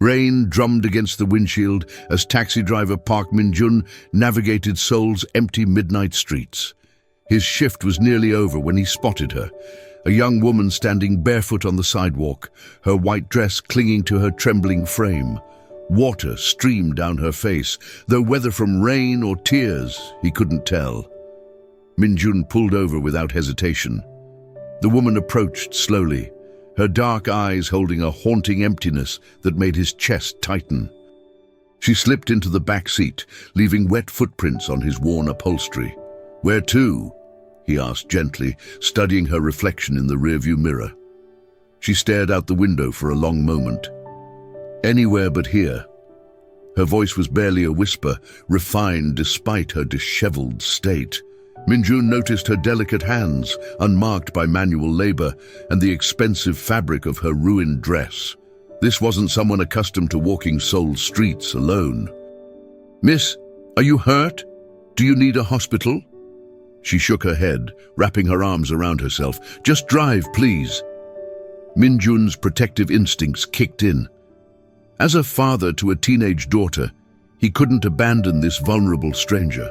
Rain drummed against the windshield as taxi driver Park Min-jun navigated Seoul's empty midnight streets. His shift was nearly over when he spotted her, a young woman standing barefoot on the sidewalk, her white dress clinging to her trembling frame. Water streamed down her face, though whether from rain or tears, he couldn't tell. Min-jun pulled over without hesitation. The woman approached slowly, her dark eyes holding a haunting emptiness that made his chest tighten. She slipped into the back seat, leaving wet footprints on his worn upholstery. "Where to?" he asked gently, studying her reflection in the rearview mirror. She stared out the window for a long moment. "Anywhere but here." Her voice was barely a whisper, refined despite her disheveled state. Min-jun noticed her delicate hands, unmarked by manual labor, and the expensive fabric of her ruined dress. This wasn't someone accustomed to walking Seoul streets alone. "Miss, are you hurt? Do you need a hospital?" She shook her head, wrapping her arms around herself. "Just drive, please." Min-jun's protective instincts kicked in. As a father to a teenage daughter, he couldn't abandon this vulnerable stranger.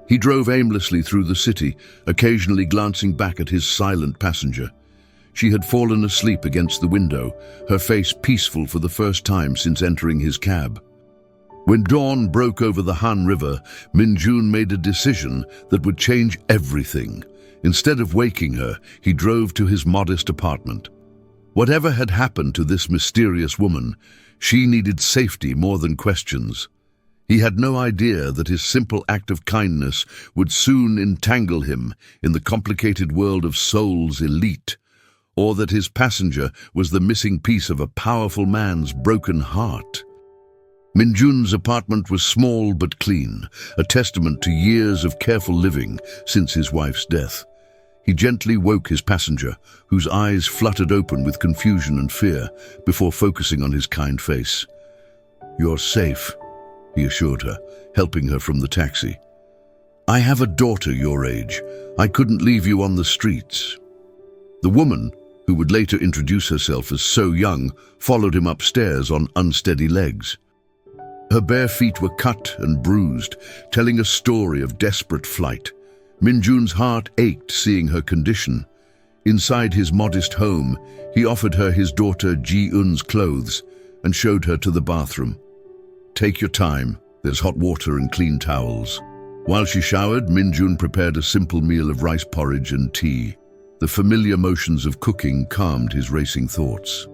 He drove aimlessly through the city, occasionally glancing back at his silent passenger. She had fallen asleep against the window, her face peaceful for the first time since entering his cab. When dawn broke over the Han River, Min-jun made a decision that would change everything. Instead of waking her, he drove to his modest apartment. Whatever had happened to this mysterious woman, she needed safety more than questions. He had no idea that his simple act of kindness would soon entangle him in the complicated world of Seoul's elite, or that his passenger was the missing piece of a powerful man's broken heart. Min-jun's apartment was small but clean, a testament to years of careful living since his wife's death. He gently woke his passenger, whose eyes fluttered open with confusion and fear, before focusing on his kind face. "You're safe," he assured her, helping her from the taxi. "I have a daughter your age. I couldn't leave you on the streets." The woman, who would later introduce herself as So Young, followed him upstairs on unsteady legs. Her bare feet were cut and bruised, telling a story of desperate flight. Min-jun's heart ached seeing her condition. Inside his modest home, he offered her his daughter Ji-eun's clothes and showed her to the bathroom. "Take your time, there's hot water and clean towels." While she showered, Min-jun prepared a simple meal of rice porridge and tea. The familiar motions of cooking calmed his racing thoughts.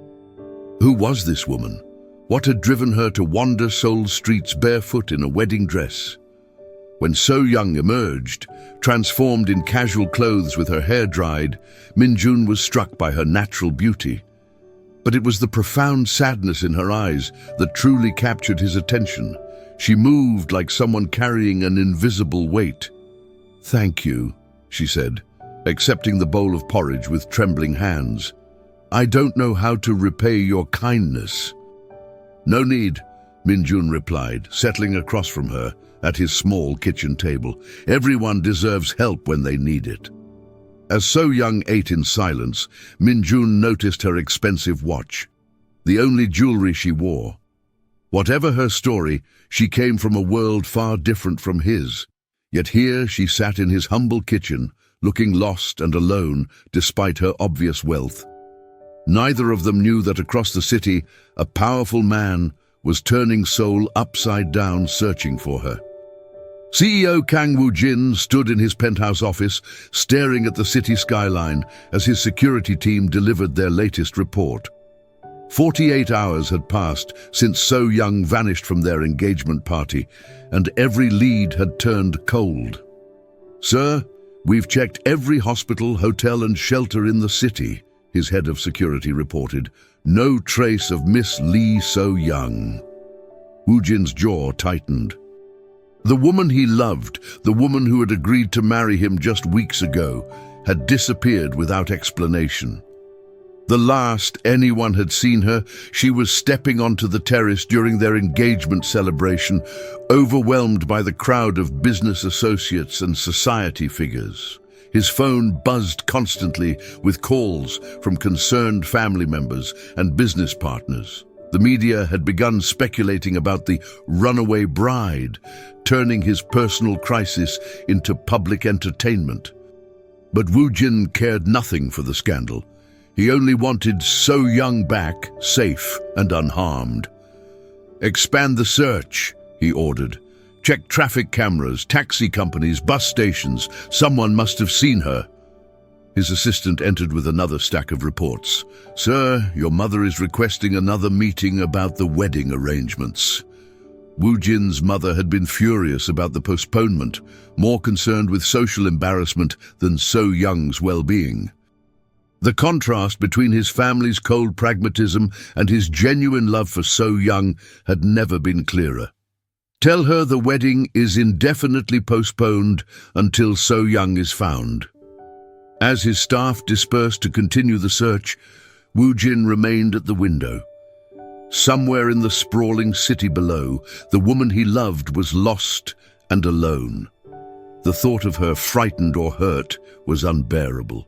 Who was this woman? What had driven her to wander Seoul's streets barefoot in a wedding dress? When So Young emerged, transformed in casual clothes with her hair dried, Min-jun was struck by her natural beauty. But it was the profound sadness in her eyes that truly captured his attention. She moved like someone carrying an invisible weight. "Thank you," she said, accepting the bowl of porridge with trembling hands. "I don't know how to repay your kindness." "No need," Min-jun replied, settling across from her at his small kitchen table. "Everyone deserves help when they need it." As So Young ate in silence, Min-jun noticed her expensive watch, the only jewelry she wore. Whatever her story, she came from a world far different from his. Yet here she sat in his humble kitchen, looking lost and alone despite her obvious wealth. Neither of them knew that across the city, a powerful man was turning Seoul upside down searching for her. CEO Kang Woo-jin stood in his penthouse office, staring at the city skyline as his security team delivered their latest report. 48 hours had passed since So Young vanished from their engagement party, and every lead had turned cold. "Sir, we've checked every hospital, hotel and shelter in the city," his head of security reported. "No trace of Miss Lee So Young." Woo-jin's jaw tightened. The woman he loved, the woman who had agreed to marry him just weeks ago, had disappeared without explanation. The last anyone had seen her, she was stepping onto the terrace during their engagement celebration, overwhelmed by the crowd of business associates and society figures. His phone buzzed constantly with calls from concerned family members and business partners. The media had begun speculating about the runaway bride, turning his personal crisis into public entertainment. But Woo-jin cared nothing for the scandal. He only wanted So Young back, safe and unharmed. "Expand the search," he ordered. "Check traffic cameras, taxi companies, bus stations. Someone must have seen her." His assistant entered with another stack of reports. "Sir, your mother is requesting another meeting about the wedding arrangements." Woo-jin's mother had been furious about the postponement, more concerned with social embarrassment than So Young's well-being. The contrast between his family's cold pragmatism and his genuine love for So Young had never been clearer. "Tell her the wedding is indefinitely postponed until So Young is found." As his staff dispersed to continue the search, Woo-jin remained at the window. Somewhere in the sprawling city below, the woman he loved was lost and alone. The thought of her frightened or hurt was unbearable.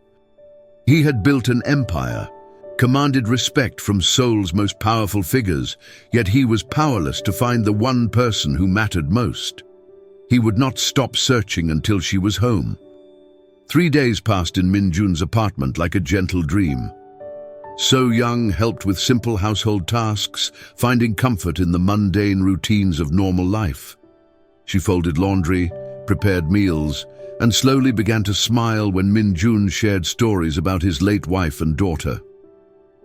He had built an empire, commanded respect from Seoul's most powerful figures, yet he was powerless to find the one person who mattered most. He would not stop searching until she was home. 3 days passed in Min-jun's apartment like a gentle dream. So Young helped with simple household tasks, finding comfort in the mundane routines of normal life. She folded laundry, prepared meals, and slowly began to smile when Min-jun shared stories about his late wife and daughter.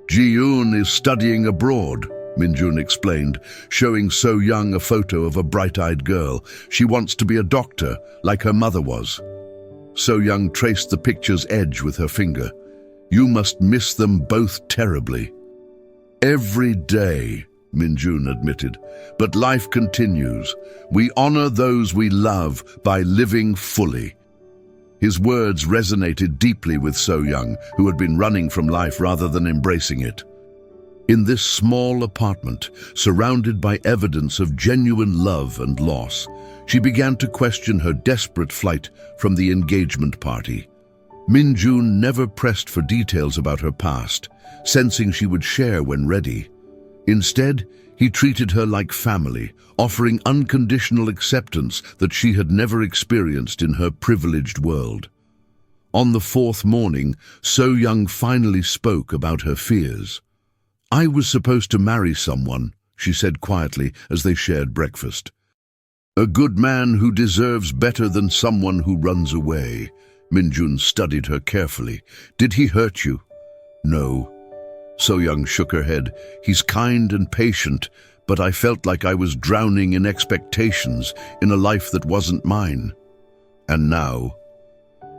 "Ji-yoon is studying abroad," Min-jun explained, showing So Young a photo of a bright-eyed girl. "She wants to be a doctor, like her mother was." So Young traced the picture's edge with her finger. "You must miss them both terribly." "Every day," Min-jun admitted, "but life continues. We honor those we love by living fully." His words resonated deeply with So Young, who had been running from life rather than embracing it. In this small apartment, surrounded by evidence of genuine love and loss, she began to question her desperate flight from the engagement party. Min-jun never pressed for details about her past, sensing she would share when ready. Instead, he treated her like family, offering unconditional acceptance that she had never experienced in her privileged world. On the 4th morning, So Young finally spoke about her fears. "I was supposed to marry someone," she said quietly as they shared breakfast. "A good man who deserves better than someone who runs away." Min-jun studied her carefully. "Did he hurt you?" "No." So Young shook her head. "He's kind and patient, but I felt like I was drowning in expectations in a life that wasn't mine." "And now?"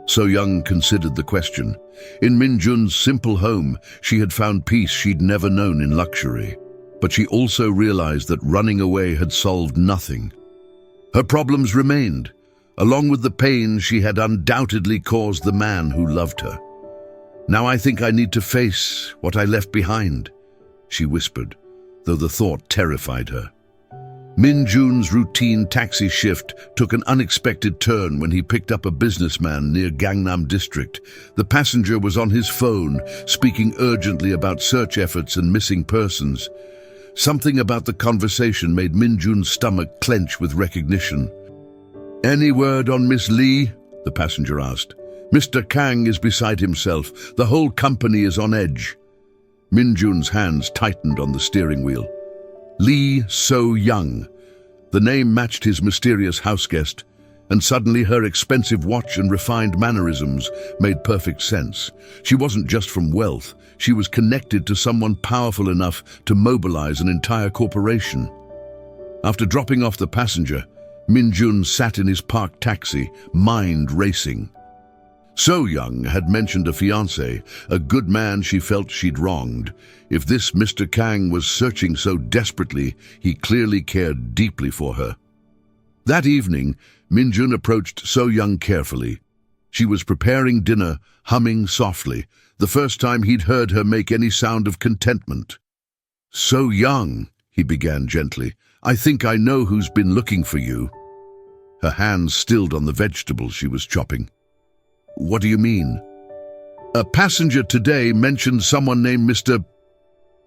So Young considered the question. In Min-jun's simple home, she had found peace she'd never known in luxury. But she also realized that running away had solved nothing. Her problems remained. Along with the pain, she had undoubtedly caused the man who loved her. "Now I think I need to face what I left behind," she whispered, though the thought terrified her. Min-jun's routine taxi shift took an unexpected turn when he picked up a businessman near Gangnam District. The passenger was on his phone, speaking urgently about search efforts and missing persons. Something about the conversation made Min-jun's stomach clench with recognition. "Any word on Miss Lee?" the passenger asked. "Mr. Kang is beside himself. The whole company is on edge." Min-jun's hands tightened on the steering wheel. Lee So Young. The name matched his mysterious houseguest, and suddenly her expensive watch and refined mannerisms made perfect sense. She wasn't just from wealth, she was connected to someone powerful enough to mobilize an entire corporation. After dropping off the passenger, Min-jun sat in his parked taxi, mind racing. So Young had mentioned a fiancé, a good man she felt she'd wronged. If this Mr. Kang was searching so desperately, he clearly cared deeply for her. That evening, Min-jun approached So Young carefully. She was preparing dinner, humming softly, the first time he'd heard her make any sound of contentment. "So Young," he began gently, "I think I know who's been looking for you." Her hands stilled on the vegetables she was chopping. "What do you mean?" "A passenger today mentioned someone named Mr.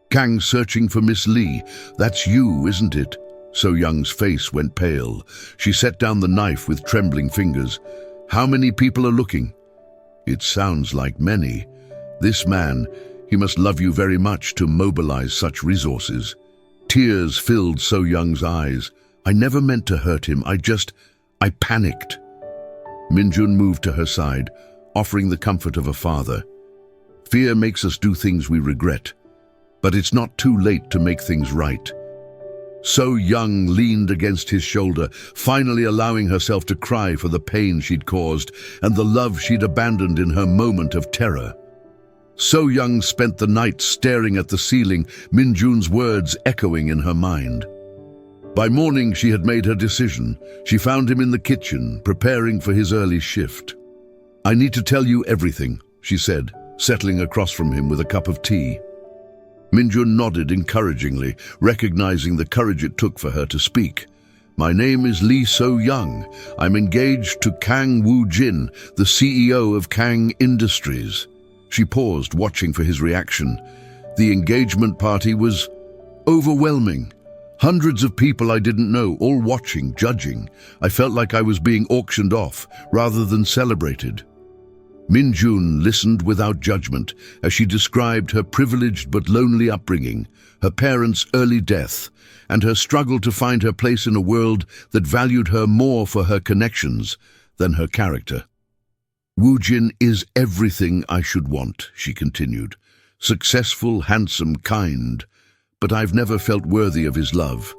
Kang searching for Miss Lee. That's you, isn't it? So Young's face went pale. She set down the knife with trembling fingers. How many people are looking? It sounds like many. This man, he must love you very much to mobilize such resources. Tears filled So Young's eyes. I never meant to hurt him. I panicked. Min-jun moved to her side, offering the comfort of a father. Fear makes us do things we regret, but it's not too late to make things right. So Young leaned against his shoulder, finally allowing herself to cry for the pain she'd caused and the love she'd abandoned in her moment of terror. So Young spent the night staring at the ceiling, Min-jun's words echoing in her mind. By morning, she had made her decision. She found him in the kitchen, preparing for his early shift. I need to tell you everything, she said, settling across from him with a cup of tea. Min-jun nodded encouragingly, recognizing the courage it took for her to speak. My name is Lee So-young. I'm engaged to Kang Woo-jin, the CEO of Kang Industries. She paused, watching for his reaction. The engagement party was overwhelming. Hundreds of people I didn't know, all watching, judging. I felt like I was being auctioned off, rather than celebrated. Min-jun listened without judgment as she described her privileged but lonely upbringing, her parents' early death, and her struggle to find her place in a world that valued her more for her connections than her character. Woo-jin is everything I should want, she continued. Successful, handsome, kind, but I've never felt worthy of his love.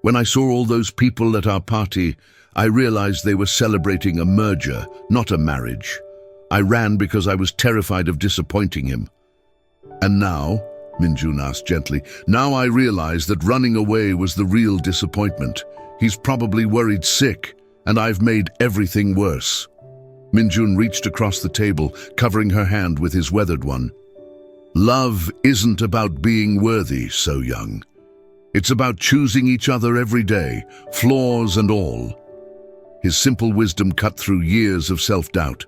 When I saw all those people at our party, I realized they were celebrating a merger, not a marriage. I ran because I was terrified of disappointing him. And now, Min-jun asked gently, now I realize that running away was the real disappointment. He's probably worried sick, and I've made everything worse. Min-jun reached across the table, covering her hand with his weathered one. Love isn't about being worthy, So Young. It's about choosing each other every day, flaws and all. His simple wisdom cut through years of self-doubt.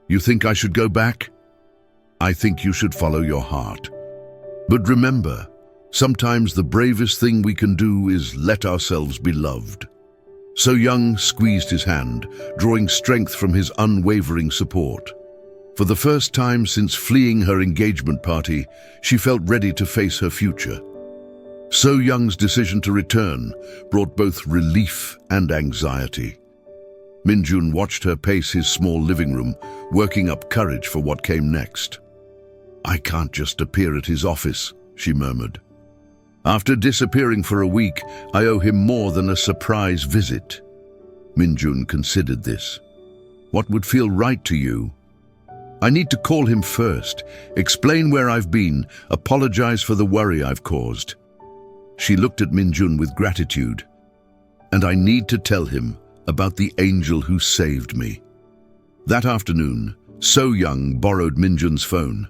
You think I should go back? I think you should follow your heart. But remember, sometimes the bravest thing we can do is let ourselves be loved. So Young squeezed his hand, drawing strength from his unwavering support. For the first time since fleeing her engagement party, she felt ready to face her future. So Young's decision to return brought both relief and anxiety. Min-jun watched her pace his small living room, working up courage for what came next. I can't just appear at his office, she murmured. After disappearing for a week, I owe him more than a surprise visit. Min-jun considered this. What would feel right to you? I need to call him first, explain where I've been, apologize for the worry I've caused. She looked at Min-jun with gratitude. And I need to tell him about the angel who saved me. That afternoon, So Young borrowed Min-jun's phone.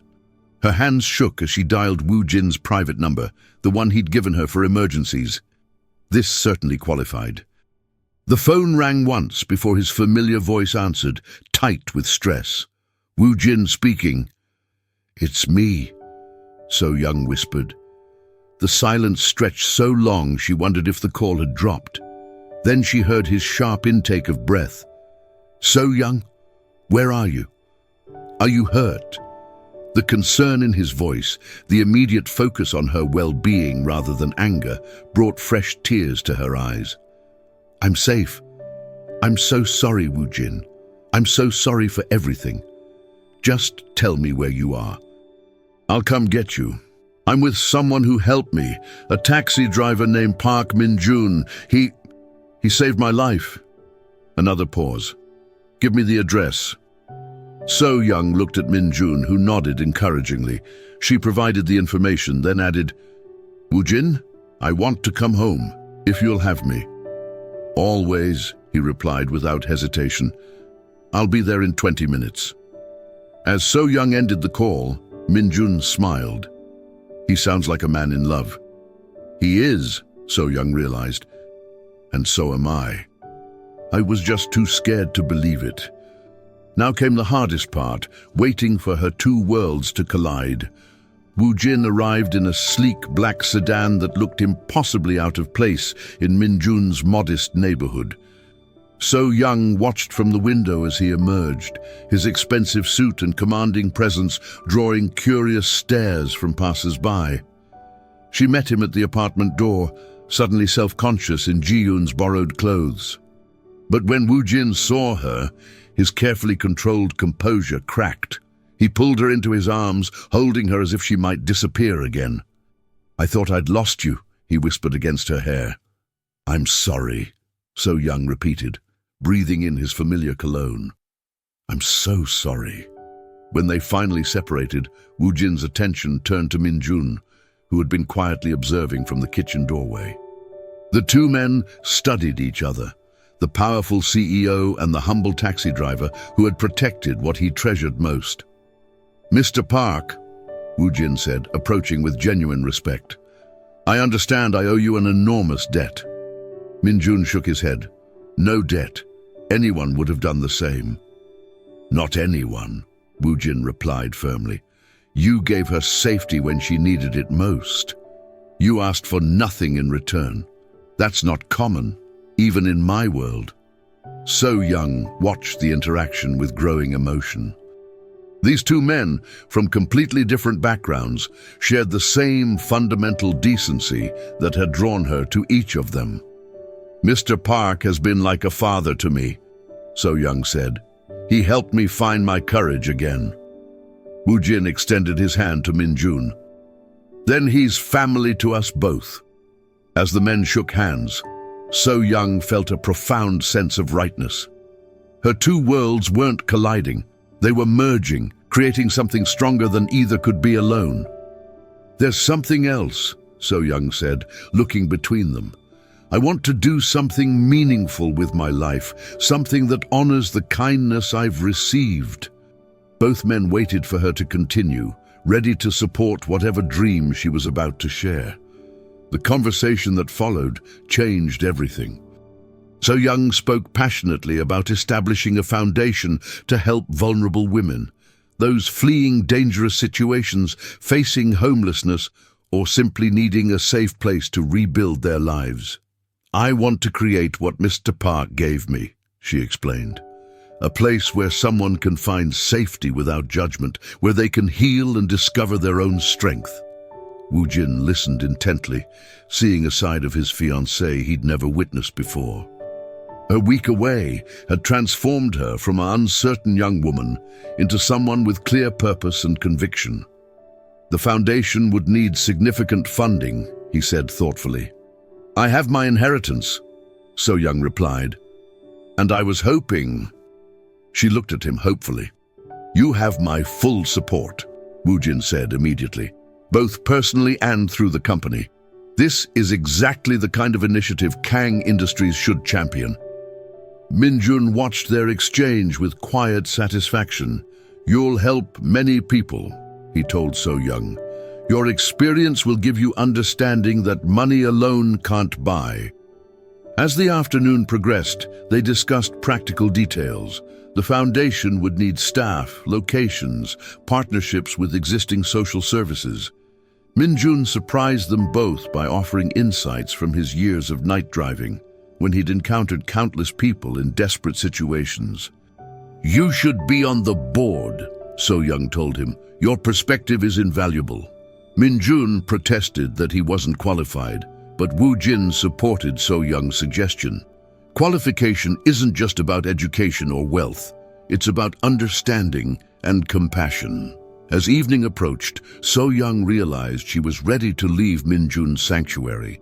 Her hands shook as she dialed Woo-jin's private number, the one he'd given her for emergencies. This certainly qualified. The phone rang once before his familiar voice answered, tight with stress. Woo-jin speaking. It's me, So Young whispered. The silence stretched so long she wondered if the call had dropped. Then she heard his sharp intake of breath. So Young, where are you? Are you hurt? The concern in his voice, the immediate focus on her well-being rather than anger, brought fresh tears to her eyes. I'm safe. I'm so sorry, Woo-jin. I'm so sorry for everything. Just tell me where you are. I'll come get you. I'm with someone who helped me, a taxi driver named Park Min-jun. He saved my life. Another pause. Give me the address. So Young looked at Min-jun, who nodded encouragingly. She provided the information, then added, Woo-jin, I want to come home, if you'll have me. Always, he replied without hesitation. I'll be there in 20 minutes. As So Young ended the call, Min-jun smiled. He sounds like a man in love. He is, So Young realized. And so am I. I was just too scared to believe it. Now came the hardest part, waiting for her two worlds to collide. Woo-jin arrived in a sleek black sedan that looked impossibly out of place in Min-jun's modest neighborhood. So-young watched from the window as he emerged, his expensive suit and commanding presence drawing curious stares from passers-by. She met him at the apartment door, suddenly self-conscious in Ji-yoon's borrowed clothes. But when Woo-jin saw her, his carefully controlled composure cracked. He pulled her into his arms, holding her as if she might disappear again. "I thought I'd lost you," he whispered against her hair. "I'm sorry," So-young repeated, breathing in his familiar cologne. "I'm so sorry." When they finally separated, Woo-jin's attention turned to Min-jun, who had been quietly observing from the kitchen doorway. The two men studied each other, the powerful CEO and the humble taxi driver who had protected what he treasured most. "Mr. Park," Woo-jin said, approaching with genuine respect, "I understand I owe you an enormous debt." Min-jun shook his head. "No debt. Anyone would have done the same." "Not anyone," Woo-jin replied firmly. "You gave her safety when she needed it most. You asked for nothing in return. That's not common, even in my world." So-young watched the interaction with growing emotion. These two men, from completely different backgrounds, shared the same fundamental decency that had drawn her to each of them. "Mr. Park has been like a father to me," So-young said. "He helped me find my courage again." Woo-jin extended his hand to Min-jun. "Then he's family to us both." As the men shook hands, So-young felt a profound sense of rightness. Her two worlds weren't colliding. They were merging, creating something stronger than either could be alone. "There's something else," So-young said, looking between them. "I want to do something meaningful with my life, something that honors the kindness I've received." Both men waited for her to continue, ready to support whatever dream she was about to share. The conversation that followed changed everything. So-young spoke passionately about establishing a foundation to help vulnerable women, those fleeing dangerous situations, facing homelessness, or simply needing a safe place to rebuild their lives. "I want to create what Mr. Park gave me," she explained. "A place where someone can find safety without judgment, where they can heal and discover their own strength." Woo-jin listened intently, seeing a side of his fiancée he'd never witnessed before. Her week away had transformed her from an uncertain young woman into someone with clear purpose and conviction. "The foundation would need significant funding," he said thoughtfully. "I have my inheritance," So-young replied. "And I was hoping—" She looked at him hopefully. "You have my full support," Woo-jin said immediately, "both personally and through the company. This is exactly the kind of initiative Kang Industries should champion." Min-jun watched their exchange with quiet satisfaction. "You'll help many people," he told So-young. "Your experience will give you understanding that money alone can't buy." As the afternoon progressed, they discussed practical details. The foundation would need staff, locations, partnerships with existing social services. Min-jun surprised them both by offering insights from his years of night driving, when he'd encountered countless people in desperate situations. "You should be on the board," So-young told him. "Your perspective is invaluable." Min-jun protested that he wasn't qualified, but Woo-jin supported So-young's suggestion. Qualification isn't just about education or wealth. It's about understanding and compassion. As evening approached, So-young realized she was ready to leave Min-jun's sanctuary.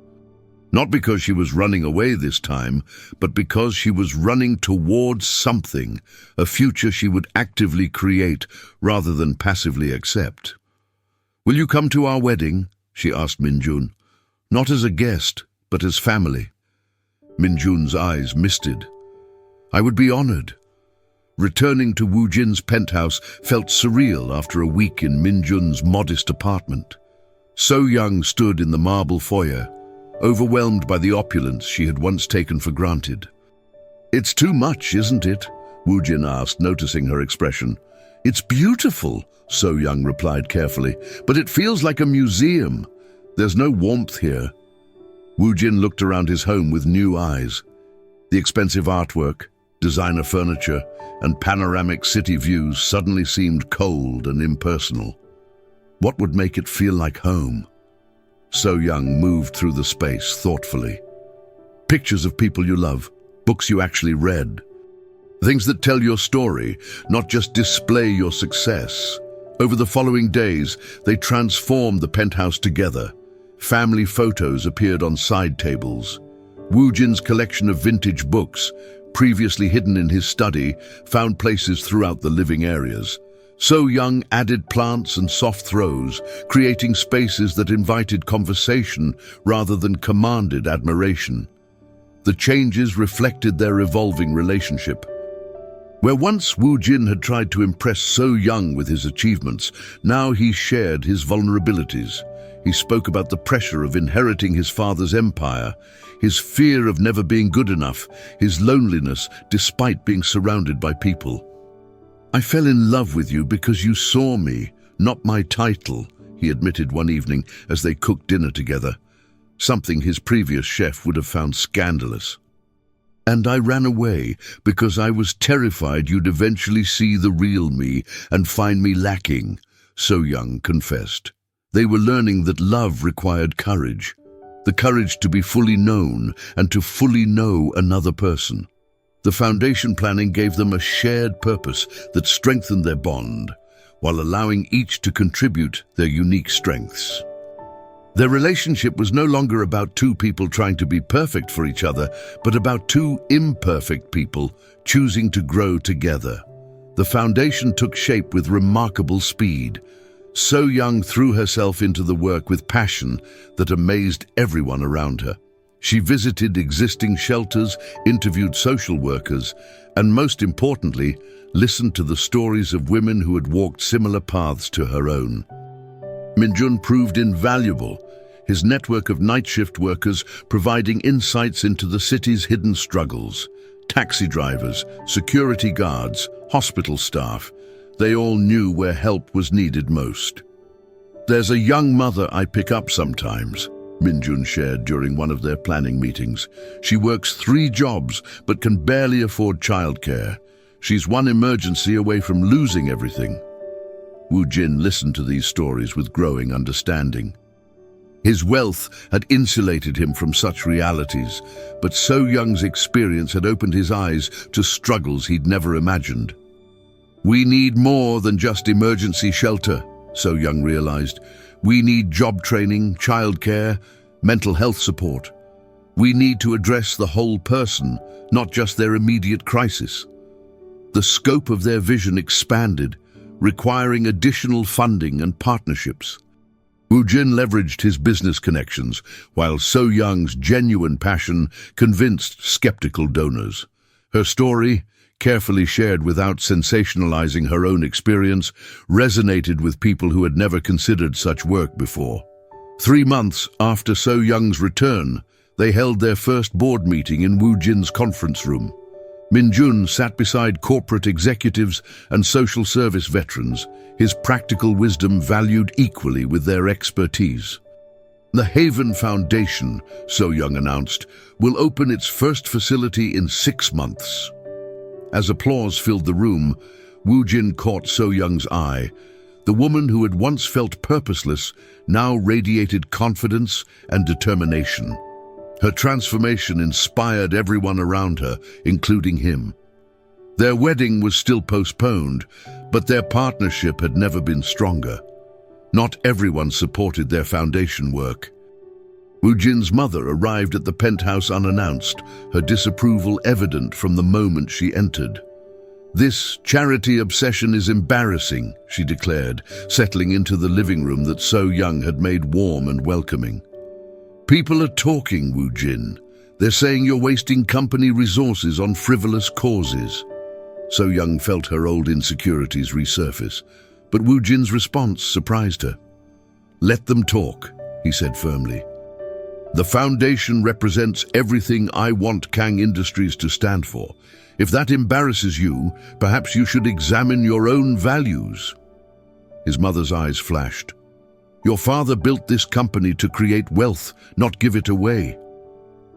Not because she was running away this time, but because she was running towards something, a future she would actively create rather than passively accept. "Will you come to our wedding?" she asked Min-jun. "Not as a guest, but as family." Min-jun's eyes misted. "I would be honored." Returning to Woo-jin's penthouse felt surreal after a week in Min-jun's modest apartment. So-young stood in the marble foyer, overwhelmed by the opulence she had once taken for granted. "It's too much, isn't it?" Woo-jin asked, noticing her expression. "It's beautiful," So-young replied carefully, "but it feels like a museum. There's no warmth here." Woo-jin looked around his home with new eyes. The expensive artwork, designer furniture, and panoramic city views suddenly seemed cold and impersonal. What would make it feel like home? So-young moved through the space thoughtfully. Pictures of people you love, books you actually read. Things that tell your story, not just display your success. Over the following days, they transformed the penthouse together. Family photos appeared on side tables. Woo-jin's collection of vintage books, previously hidden in his study, found places throughout the living areas. So-young added plants and soft throws, creating spaces that invited conversation rather than commanded admiration. The changes reflected their evolving relationship. Where once Woo-jin had tried to impress So-young with his achievements, now he shared his vulnerabilities. He spoke about the pressure of inheriting his father's empire, his fear of never being good enough, his loneliness despite being surrounded by people. "I fell in love with you because you saw me, not my title," he admitted one evening as they cooked dinner together, something his previous chef would have found scandalous. "And I ran away because I was terrified you'd eventually see the real me and find me lacking," So-young confessed. They were learning that love required courage, the courage to be fully known and to fully know another person. The foundation planning gave them a shared purpose that strengthened their bond, while allowing each to contribute their unique strengths. Their relationship was no longer about two people trying to be perfect for each other, but about two imperfect people choosing to grow together. The foundation took shape with remarkable speed. So-young threw herself into the work with passion that amazed everyone around her. She visited existing shelters, interviewed social workers, and most importantly, listened to the stories of women who had walked similar paths to her own. Min-jun proved invaluable, his network of night shift workers providing insights into the city's hidden struggles. Taxi drivers, security guards, hospital staff, they all knew where help was needed most. "There's a young mother I pick up sometimes," Min-jun shared during one of their planning meetings. "She works 3 jobs but can barely afford childcare. She's one emergency away from losing everything." Woo-jin listened to these stories with growing understanding. His wealth had insulated him from such realities, but So-young's experience had opened his eyes to struggles he'd never imagined. "We need more than just emergency shelter," So-young realized. "We need job training, childcare, mental health support. We need to address the whole person, not just their immediate crisis." The scope of their vision expanded, requiring additional funding and partnerships. Woo-jin leveraged his business connections, while So-young's genuine passion convinced skeptical donors. Her story, carefully shared without sensationalizing her own experience, resonated with people who had never considered such work before. 3 months after So-young's return, they held their first board meeting in Woo-jin's conference room. Min-jun sat beside corporate executives and social service veterans, his practical wisdom valued equally with their expertise. "The Haven Foundation," So-young announced, "will open its first facility in 6 months." As applause filled the room, Woo-jin caught So-young's eye. The woman who had once felt purposeless now radiated confidence and determination. Her transformation inspired everyone around her, including him. Their wedding was still postponed, but their partnership had never been stronger. Not everyone supported their foundation work. Woo-jin's mother arrived at the penthouse unannounced, her disapproval evident from the moment she entered. "This charity obsession is embarrassing," she declared, settling into the living room that So-young had made warm and welcoming. "People are talking, Woo-jin. They're saying you're wasting company resources on frivolous causes." So-young felt her old insecurities resurface, but Woo-jin's response surprised her. "Let them talk," he said firmly. The foundation represents everything I want Kang Industries to stand for. If that embarrasses you, perhaps you should examine your own values." His mother's eyes flashed. "Your father built this company to create wealth, not give it away."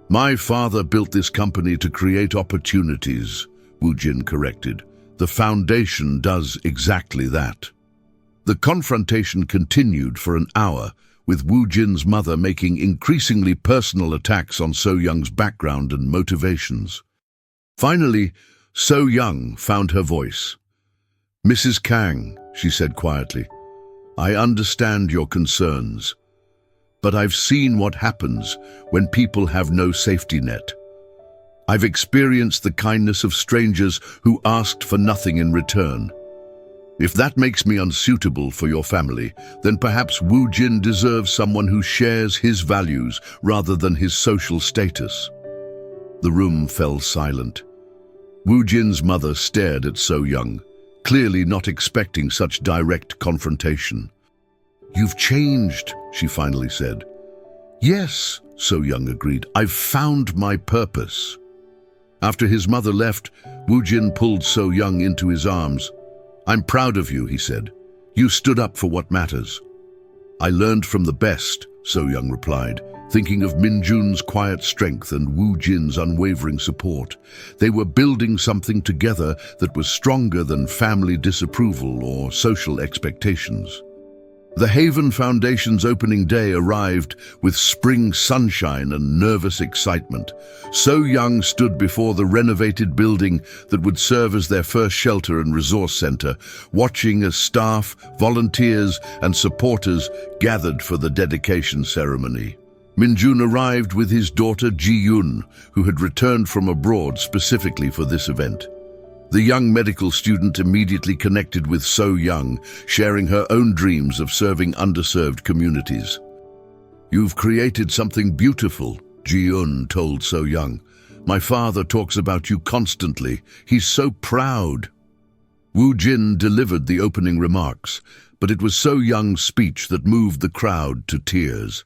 "My father built this company to create opportunities," Woo-jin corrected. "The foundation does exactly that." The confrontation continued for an hour, with Woo-jin's mother making increasingly personal attacks on So-young's background and motivations. Finally, So-young found her voice. "Mrs. Kang," she said quietly, "I understand your concerns, but I've seen what happens when people have no safety net. I've experienced the kindness of strangers who asked for nothing in return. If that makes me unsuitable for your family, then perhaps Woo-jin deserves someone who shares his values rather than his social status." The room fell silent. Woo-jin's mother stared at So-young, clearly not expecting such direct confrontation. "You've changed," she finally said. "Yes," So-young agreed. "I've found my purpose." After his mother left, Woo-jin pulled So-young into his arms. "I'm proud of you," he said. "You stood up for what matters." "I learned from the best," So-young replied, thinking of Min-jun's quiet strength and Woo-jin's unwavering support. They were building something together that was stronger than family disapproval or social expectations. The Haven Foundation's opening day arrived with spring sunshine and nervous excitement. So-young stood before the renovated building that would serve as their first shelter and resource center, watching as staff, volunteers, and supporters gathered for the dedication ceremony. Min-jun arrived with his daughter Ji-yoon, who had returned from abroad specifically for this event. The young medical student immediately connected with So-young, sharing her own dreams of serving underserved communities. "You've created something beautiful," Ji-yoon told So-young. "My father talks about you constantly. He's so proud." Woo-jin delivered the opening remarks, but it was So-young's speech that moved the crowd to tears.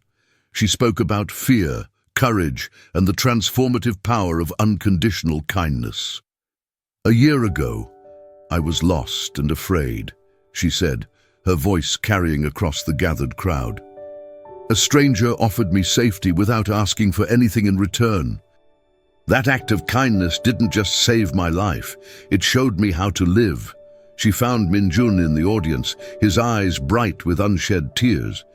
She spoke about fear, courage, and the transformative power of unconditional kindness. "A year ago, I was lost and afraid," she said, her voice carrying across the gathered crowd. "A stranger offered me safety without asking for anything in return. That act of kindness didn't just save my life, it showed me how to live." She found Min-jun in the audience, his eyes bright with unshed tears.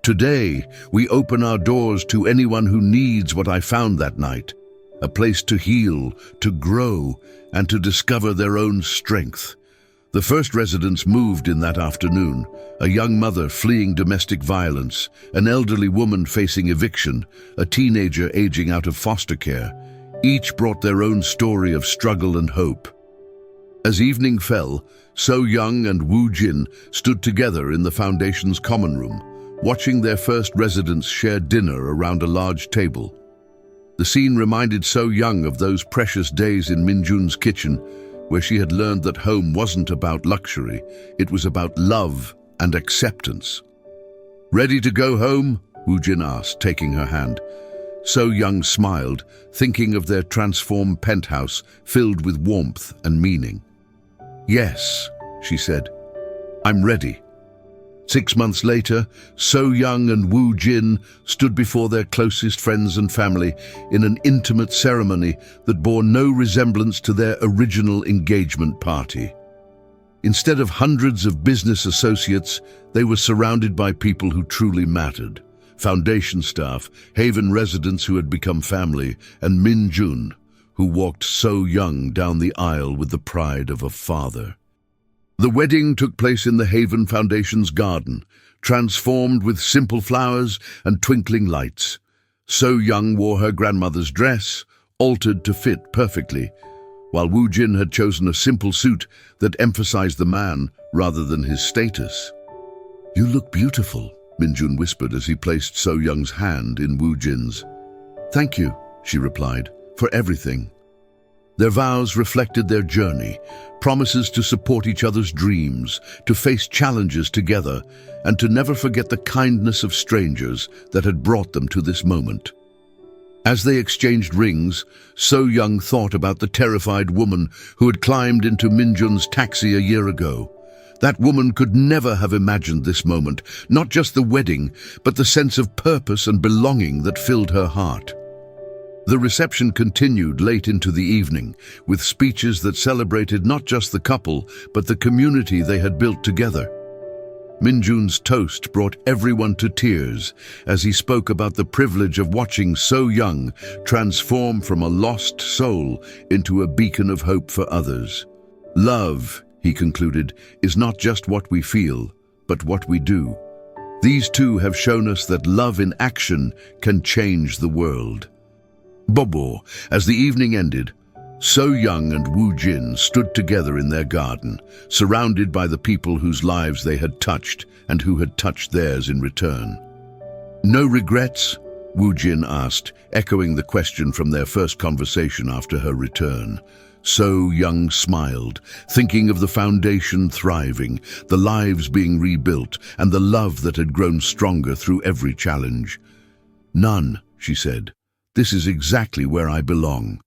"Today, we open our doors to anyone who needs what I found that night. A place to heal, to grow, and to discover their own strength." The first residents moved in that afternoon, a young mother fleeing domestic violence, an elderly woman facing eviction, a teenager aging out of foster care. Each brought their own story of struggle and hope. As evening fell, So-young and Woo-jin stood together in the foundation's common room, watching their first residents share dinner around a large table. The scene reminded So-young of those precious days in Min-jun's kitchen, where she had learned that home wasn't about luxury, it was about love and acceptance. "Ready to go home?" Woo-jin asked, taking her hand. So-young smiled, thinking of their transformed penthouse filled with warmth and meaning. "Yes," she said, "I'm ready." 6 months later, So-young and Woo-jin stood before their closest friends and family in an intimate ceremony that bore no resemblance to their original engagement party. Instead of hundreds of business associates, they were surrounded by people who truly mattered. Foundation staff, Haven residents who had become family, and Min-jun, who walked So-young down the aisle with the pride of a father. The wedding took place in the Haven Foundation's garden, transformed with simple flowers and twinkling lights. So-young wore her grandmother's dress, altered to fit perfectly, while Woo-jin had chosen a simple suit that emphasized the man rather than his status. "You look beautiful," Min-jun whispered as he placed So-young's hand in Woo-jin's. "Thank you," she replied, "for everything." Their vows reflected their journey, promises to support each other's dreams, to face challenges together, and to never forget the kindness of strangers that had brought them to this moment. As they exchanged rings, So Young thought about the terrified woman who had climbed into Min-jun's taxi a year ago. That woman could never have imagined this moment, not just the wedding, but the sense of purpose and belonging that filled her heart. The reception continued late into the evening, with speeches that celebrated not just the couple, but the community they had built together. Min-jun's toast brought everyone to tears as he spoke about the privilege of watching So Young transform from a lost soul into a beacon of hope for others. Love, he concluded, is not just what we feel, but what we do. These two have shown us that love in action can change the world. Bobo, as the evening ended, So Young and Woo-jin stood together in their garden, surrounded by the people whose lives they had touched and who had touched theirs in return. "No regrets?" Woo-jin asked, echoing the question from their first conversation after her return. So Young smiled, thinking of the foundation thriving, the lives being rebuilt, and the love that had grown stronger through every challenge. "None," she said. "This is exactly where I belong."